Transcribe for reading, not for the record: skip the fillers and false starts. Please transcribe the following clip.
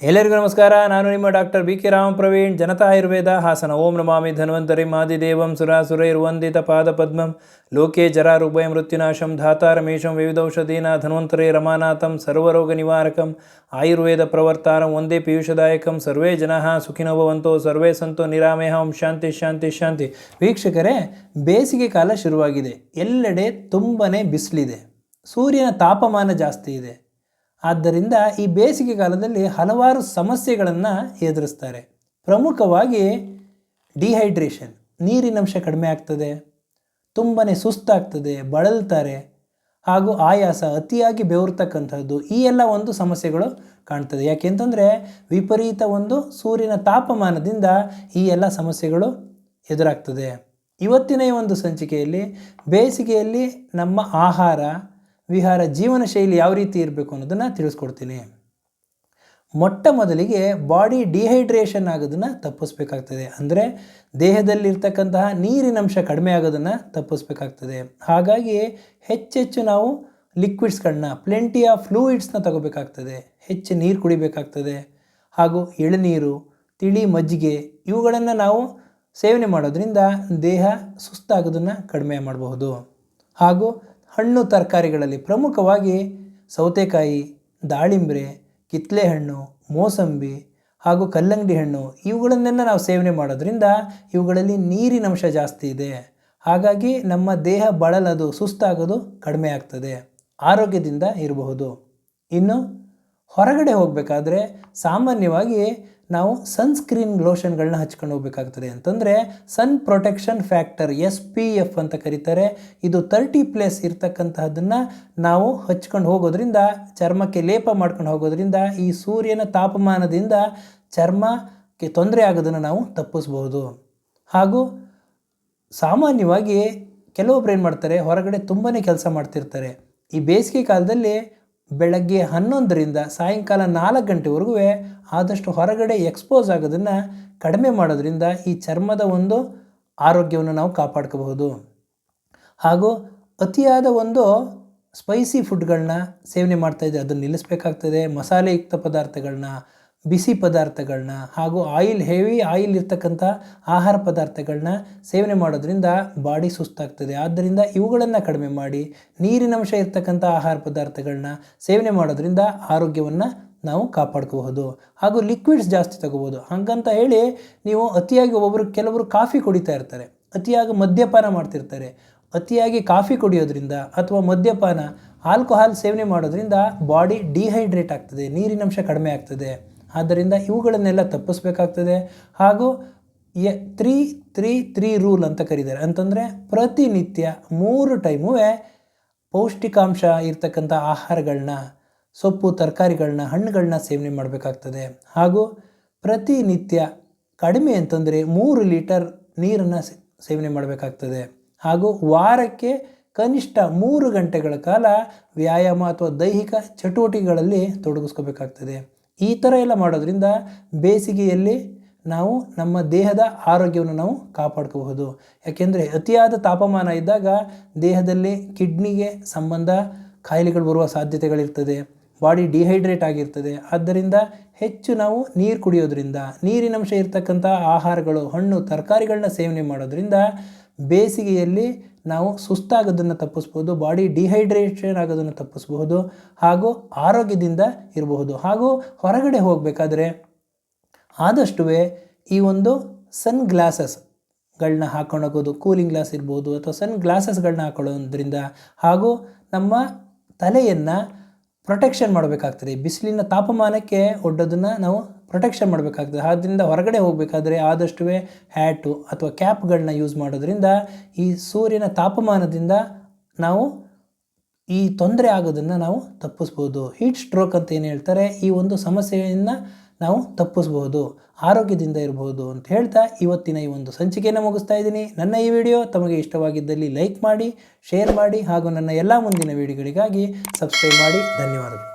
ಎಲ್ಲರಿಗೂ ನಮಸ್ಕಾರ. ನಾನು ನಿಮ್ಮ doctor B K Ram Praveen, Janata Ayurveda Hassan. ಓಂ ನಮಾಮಿ ಧನ್ವಂತರಿ ಮಾದಿದೇವಂ ಸುರಾಸುರೈರ್ವಂದಿತ ಪಾದ ಪದ್ಮಂ ಲೋಕೆ ಜರಾರುಭಯ ಮೃತ್ಯುನಾಶಂ ಧಾತಾರಮೇಶಂ ವಿವಿಧೌಷಧೀನ ಧನ್ವಂತರಿ ರಮಾನಾಥಂ ಸರ್ವರೋಗ ನಿವಾರಕಂ ಆಯುರ್ವೇದ ಪ್ರವರ್ತಾರಂ ಒಂದೇ ಪಿಯೂಷದಾಯಕಂ. ಸರ್ವೇ ಜನಃ ಸುಖಿನೋ ಭವಂತೋ ಸರ್ವೇ ಸಂತೋ ನಿರಾಮಯಂ. ಶಾಂತಿ ಶಾಂತಿ ಶಾಂತಿ. ವೀಕ್ಷಕರೇ, ಬೇಸಿಗೆ ಕಾಲ ಶುರುವಾಗಿದೆ. ಎಲ್ಲೆಡೆ ತುಂಬನೇ ಬಿಸಿಲಿದೆ, ಸೂರ್ಯನ ತಾಪಮಾನ ಜಾಸ್ತಿ ಇದೆ. ಆದ್ದರಿಂದ ಈ ಬೇಸಿಗೆ ಕಾಲದಲ್ಲಿ ಹಲವಾರು ಸಮಸ್ಯೆಗಳನ್ನು ಎದುರಿಸ್ತಾರೆ. ಪ್ರಮುಖವಾಗಿ ಡಿಹೈಡ್ರೇಷನ್, ನೀರಿನಂಶ ಕಡಿಮೆ ಆಗ್ತದೆ, ತುಂಬನೇ ಸುಸ್ತಾಗ್ತದೆ, ಬಳಲ್ತಾರೆ, ಹಾಗೂ ಆಯಾಸ, ಅತಿಯಾಗಿ ಬೆವರ್ತಕ್ಕಂಥದ್ದು, ಈ ಎಲ್ಲ ಒಂದು ಸಮಸ್ಯೆಗಳು ಕಾಣ್ತದೆ. ಯಾಕೆಂತಂದರೆ ವಿಪರೀತ ಒಂದು ಸೂರ್ಯನ ತಾಪಮಾನದಿಂದ ಈ ಎಲ್ಲ ಸಮಸ್ಯೆಗಳು ಎದುರಾಗ್ತದೆ. ಇವತ್ತಿನ ಈ ಒಂದು ಸಂಚಿಕೆಯಲ್ಲಿ ಬೇಸಿಗೆಯಲ್ಲಿ ನಮ್ಮ ಆಹಾರ ವಿಹಾರ ಜೀವನ ಶೈಲಿ ಯಾವ ರೀತಿ ಇರಬೇಕು ಅನ್ನೋದನ್ನು ತಿಳಿಸ್ಕೊಡ್ತೀನಿ. ಮೊಟ್ಟ ಮೊದಲಿಗೆ ಬಾಡಿ ಡಿಹೈಡ್ರೇಷನ್ ಆಗೋದನ್ನು ತಪ್ಪಿಸ್ಬೇಕಾಗ್ತದೆ. ಅಂದರೆ ದೇಹದಲ್ಲಿರ್ತಕ್ಕಂತಹ ನೀರಿನಂಶ ಕಡಿಮೆ ಆಗೋದನ್ನು ತಪ್ಪಿಸ್ಬೇಕಾಗ್ತದೆ. ಹಾಗಾಗಿ ಹೆಚ್ಚೆಚ್ಚು ನಾವು ಲಿಕ್ವಿಡ್ಸ್ಗಳನ್ನ, ಪ್ಲೆಂಟಿ ಆಫ್ ಫ್ಲೂಯಿಡ್ಸ್ನ ತಗೋಬೇಕಾಗ್ತದೆ. ಹೆಚ್ಚು ನೀರು ಕುಡಿಬೇಕಾಗ್ತದೆ. ಹಾಗೂ ಎಳನೀರು, ತಿಳಿ ಮಜ್ಜಿಗೆ ಇವುಗಳನ್ನು ನಾವು ಸೇವನೆ ಮಾಡೋದ್ರಿಂದ ದೇಹ ಸುಸ್ತಾಗೋದನ್ನು ಕಡಿಮೆ ಮಾಡಬಹುದು. ಹಾಗೂ ಹಣ್ಣು ತರಕಾರಿಗಳಲ್ಲಿ ಪ್ರಮುಖವಾಗಿ ಸೌತೆಕಾಯಿ, ದಾಳಿಂಬೆ, ಕಿತ್ತಳೆ ಹಣ್ಣು, ಮೋಸಂಬಿ ಹಾಗೂ ಕಲ್ಲಂಗಡಿ ಹಣ್ಣು ಇವುಗಳನ್ನೆಲ್ಲ ನಾವು ಸೇವನೆ ಮಾಡೋದ್ರಿಂದ ಇವುಗಳಲ್ಲಿ ನೀರಿನಂಶ ಜಾಸ್ತಿ ಇದೆ. ಹಾಗಾಗಿ ನಮ್ಮ ದೇಹ ಬಳಲೋದು, ಸುಸ್ತಾಗೋದು ಕಡಿಮೆ ಆಗ್ತದೆ, ಆರೋಗ್ಯದಿಂದ ಇರಬಹುದು. ಇನ್ನು ಹೊರಗಡೆ ಹೋಗಬೇಕಾದ್ರೆ ಸಾಮಾನ್ಯವಾಗಿ ನಾವು ಸನ್ಸ್ಕ್ರೀನ್ ಲೋಷನ್ಗಳನ್ನ ಹಚ್ಕೊಂಡು ಹೋಗ್ಬೇಕಾಗ್ತದೆ. ಅಂತಂದರೆ ಸನ್ ಪ್ರೊಟೆಕ್ಷನ್ ಫ್ಯಾಕ್ಟರ್ SPF ಅಂತ ಕರೀತಾರೆ. ಇದು 30+ ಇರ್ತಕ್ಕಂತಹದ್ದನ್ನು ನಾವು ಹಚ್ಕೊಂಡು ಹೋಗೋದ್ರಿಂದ, ಚರ್ಮಕ್ಕೆ ಲೇಪ ಮಾಡ್ಕೊಂಡು ಹೋಗೋದ್ರಿಂದ ಈ ಸೂರ್ಯನ ತಾಪಮಾನದಿಂದ ಚರ್ಮಕ್ಕೆ ತೊಂದರೆ ಆಗೋದನ್ನು ನಾವು ತಪ್ಪಿಸ್ಬೋದು. ಹಾಗೂ ಸಾಮಾನ್ಯವಾಗಿ ಕೆಲವೊಬ್ರು ಏನು ಮಾಡ್ತಾರೆ, ಹೊರಗಡೆ ತುಂಬಾ ಕೆಲಸ ಮಾಡ್ತಿರ್ತಾರೆ. ಈ ಬೇಸಿಗೆ ಕಾಲದಲ್ಲಿ ಬೆಳಗ್ಗೆ 11ರಿಂದ ಸಾಯಂಕಾಲ 4 ಗಂಟೆವರೆಗೂ ಆದಷ್ಟು ಹೊರಗಡೆ ಎಕ್ಸ್ಪೋಸ್ ಆಗೋದನ್ನು ಕಡಿಮೆ ಮಾಡೋದ್ರಿಂದ ಈ ಚರ್ಮದ ಒಂದು ಆರೋಗ್ಯವನ್ನು ನಾವು ಕಾಪಾಡ್ಕೋಬಹುದು. ಹಾಗೂ ಅತಿಯಾದ ಒಂದು ಸ್ಪೈಸಿ ಫುಡ್ಗಳನ್ನ ಸೇವನೆ ಮಾಡ್ತಾಯಿದ್ದೆ, ಅದನ್ನು ನಿಲ್ಲಿಸಬೇಕಾಗ್ತದೆ. ಮಸಾಲೆಯುಕ್ತ ಪದಾರ್ಥಗಳನ್ನ, ಬಿಸಿ ಪದಾರ್ಥಗಳನ್ನ ಹಾಗೂ ಹೆವಿ ಆಯಿಲ್ ಇರ್ತಕ್ಕಂಥ ಆಹಾರ ಪದಾರ್ಥಗಳನ್ನ ಸೇವನೆ ಮಾಡೋದ್ರಿಂದ ಬಾಡಿ ಸುಸ್ತಾಗ್ತದೆ. ಆದ್ದರಿಂದ ಇವುಗಳನ್ನು ಕಡಿಮೆ ಮಾಡಿ ನೀರಿನಂಶ ಇರ್ತಕ್ಕಂಥ ಆಹಾರ ಪದಾರ್ಥಗಳನ್ನ ಸೇವನೆ ಮಾಡೋದ್ರಿಂದ ಆರೋಗ್ಯವನ್ನು ನಾವು ಕಾಪಾಡ್ಕೋಬಹುದು. ಹಾಗೂ ಲಿಕ್ವಿಡ್ಸ್ ಜಾಸ್ತಿ ತಗೋಬೋದು. ಹಾಗಂತ ಹೇಳಿ ನೀವು ಅತಿಯಾಗಿ ಕೆಲವರು ಕಾಫಿ ಕುಡಿತಾ ಇರ್ತಾರೆ, ಅತಿಯಾಗಿ ಮದ್ಯಪಾನ ಮಾಡ್ತಿರ್ತಾರೆ. ಅತಿಯಾಗಿ ಕಾಫಿ ಕುಡಿಯೋದ್ರಿಂದ ಅಥವಾ ಮದ್ಯಪಾನ, ಆಲ್ಕೋಹಾಲ್ ಸೇವನೆ ಮಾಡೋದ್ರಿಂದ ಬಾಡಿ ಡಿಹೈಡ್ರೇಟ್ ಆಗ್ತದೆ, ನೀರಿನಂಶ ಕಡಿಮೆ ಆಗ್ತದೆ. ಆದ್ದರಿಂದ ಇವುಗಳನ್ನೆಲ್ಲ ತಪ್ಪಿಸ್ಬೇಕಾಗ್ತದೆ. ಹಾಗೂ 3-3-3 ರೂಲ್ ಅಂತ ಕರೀತಾರೆ. ಅಂತಂದರೆ ಪ್ರತಿನಿತ್ಯ 3 ಟೈಮೂ ಪೌಷ್ಟಿಕಾಂಶ ಇರ್ತಕ್ಕಂಥ ಆಹಾರಗಳನ್ನ, ಸೊಪ್ಪು ತರಕಾರಿಗಳನ್ನ, ಹಣ್ಣುಗಳನ್ನ ಸೇವನೆ ಮಾಡಬೇಕಾಗ್ತದೆ. ಹಾಗೂ ಪ್ರತಿನಿತ್ಯ ಕಡಿಮೆ ಅಂತಂದರೆ 3 ಲೀಟರ್ ನೀರನ್ನು ಸೇವನೆ ಮಾಡಬೇಕಾಗ್ತದೆ. ಹಾಗೂ ವಾರಕ್ಕೆ ಕನಿಷ್ಠ 3 ಗಂಟೆಗಳ ಕಾಲ ವ್ಯಾಯಾಮ ಅಥವಾ ದೈಹಿಕ ಚಟುವಟಿಕೆಗಳಲ್ಲಿ ತೊಡಗಿಸ್ಕೋಬೇಕಾಗ್ತದೆ. ಈ ಥರ ಎಲ್ಲ ಮಾಡೋದ್ರಿಂದ ಬೇಸಿಗೆಯಲ್ಲಿ ನಾವು ನಮ್ಮ ದೇಹದ ಆರೋಗ್ಯವನ್ನು ನಾವು ಕಾಪಾಡ್ಕೋಬಹುದು. ಯಾಕೆಂದರೆ ಅತಿಯಾದ ತಾಪಮಾನ ಇದ್ದಾಗ ದೇಹದಲ್ಲಿ ಕಿಡ್ನಿಗೆ ಸಂಬಂಧ ಕಾಯಿಲೆಗಳು ಬರುವ ಸಾಧ್ಯತೆಗಳಿರ್ತದೆ, ಬಾಡಿ ಡಿಹೈಡ್ರೇಟ್ ಆಗಿರ್ತದೆ. ಆದ್ದರಿಂದ ಹೆಚ್ಚು ನಾವು ನೀರು ಕುಡಿಯೋದ್ರಿಂದ, ನೀರಿನಂಶ ಇರ್ತಕ್ಕಂಥ ಆಹಾರಗಳು, ಹಣ್ಣು ತರಕಾರಿಗಳನ್ನ ಸೇವನೆ ಮಾಡೋದ್ರಿಂದ ಬೇಸಿಗೆಯಲ್ಲಿ ನಾವು ಸುಸ್ತಾಗೋದನ್ನು ತಪ್ಪಿಸ್ಬೋದು, ಬಾಡಿ ಡಿಹೈಡ್ರೇಷನ್ ಆಗೋದನ್ನು ತಪ್ಪಿಸ್ಬಹುದು, ಹಾಗೂ ಆರೋಗ್ಯದಿಂದ ಇರಬಹುದು. ಹಾಗೂ ಹೊರಗಡೆ ಹೋಗಬೇಕಾದ್ರೆ ಆದಷ್ಟು ಈ ಒಂದು ಸನ್ ಗ್ಲಾಸಸ್ಗಳನ್ನ ಹಾಕೊಂಡು ಹೋಗೋದು, ಕೂಲಿಂಗ್ ಗ್ಲಾಸ್ ಇರ್ಬೋದು ಅಥವಾ ಸನ್ ಗ್ಲಾಸಸ್ಗಳನ್ನ ಹಾಕೊಳ್ಳೋದ್ರಿಂದ, ಹಾಗೂ ನಮ್ಮ ತಲೆಯನ್ನು ಪ್ರೊಟೆಕ್ಷನ್ ಮಾಡಬೇಕಾಗ್ತದೆ. ಬಿಸಿಲಿನ ತಾಪಮಾನಕ್ಕೆ ಒಡ್ಡೋದನ್ನು ನಾವು ಪ್ರೊಟೆಕ್ಷನ್ ಮಾಡಬೇಕಾಗ್ತದೆ. ಆದ್ದರಿಂದ ಹೊರಗಡೆ ಹೋಗಬೇಕಾದ್ರೆ ಆದಷ್ಟು ಹ್ಯಾಟು ಅಥವಾ ಕ್ಯಾಪ್ಗಳನ್ನ ಯೂಸ್ ಮಾಡೋದ್ರಿಂದ ಈ ಸೂರ್ಯನ ತಾಪಮಾನದಿಂದ ನಾವು ಈ ತೊಂದರೆ ಆಗೋದನ್ನು ನಾವು ತಪ್ಪಿಸ್ಬೋದು. ಹೀಟ್ ಸ್ಟ್ರೋಕ್ ಅಂತ ಏನು ಹೇಳ್ತಾರೆ, ಈ ಒಂದು ಸಮಸ್ಯೆಯನ್ನು ನಾವು ತಪ್ಪಿಸ್ಬೋದು, ಆರೋಗ್ಯದಿಂದ ಇರಬಹುದು ಅಂತ ಹೇಳ್ತಾ ಇವತ್ತಿನ ಈ ಒಂದು ಸಂಚಿಕೆಯನ್ನು ಮುಗಿಸ್ತಾ ಇದ್ದೀನಿ. ನನ್ನ ಈ ವಿಡಿಯೋ ತಮಗೆ ಇಷ್ಟವಾಗಿದ್ದಲ್ಲಿ ಲೈಕ್ ಮಾಡಿ, ಶೇರ್ ಮಾಡಿ, ಹಾಗೂ ನನ್ನ ಎಲ್ಲ ಮುಂದಿನ ವಿಡಿಯೋಗಳಿಗಾಗಿ ಸಬ್ಸ್ಕ್ರೈಬ್ ಮಾಡಿ. ಧನ್ಯವಾದಗಳು.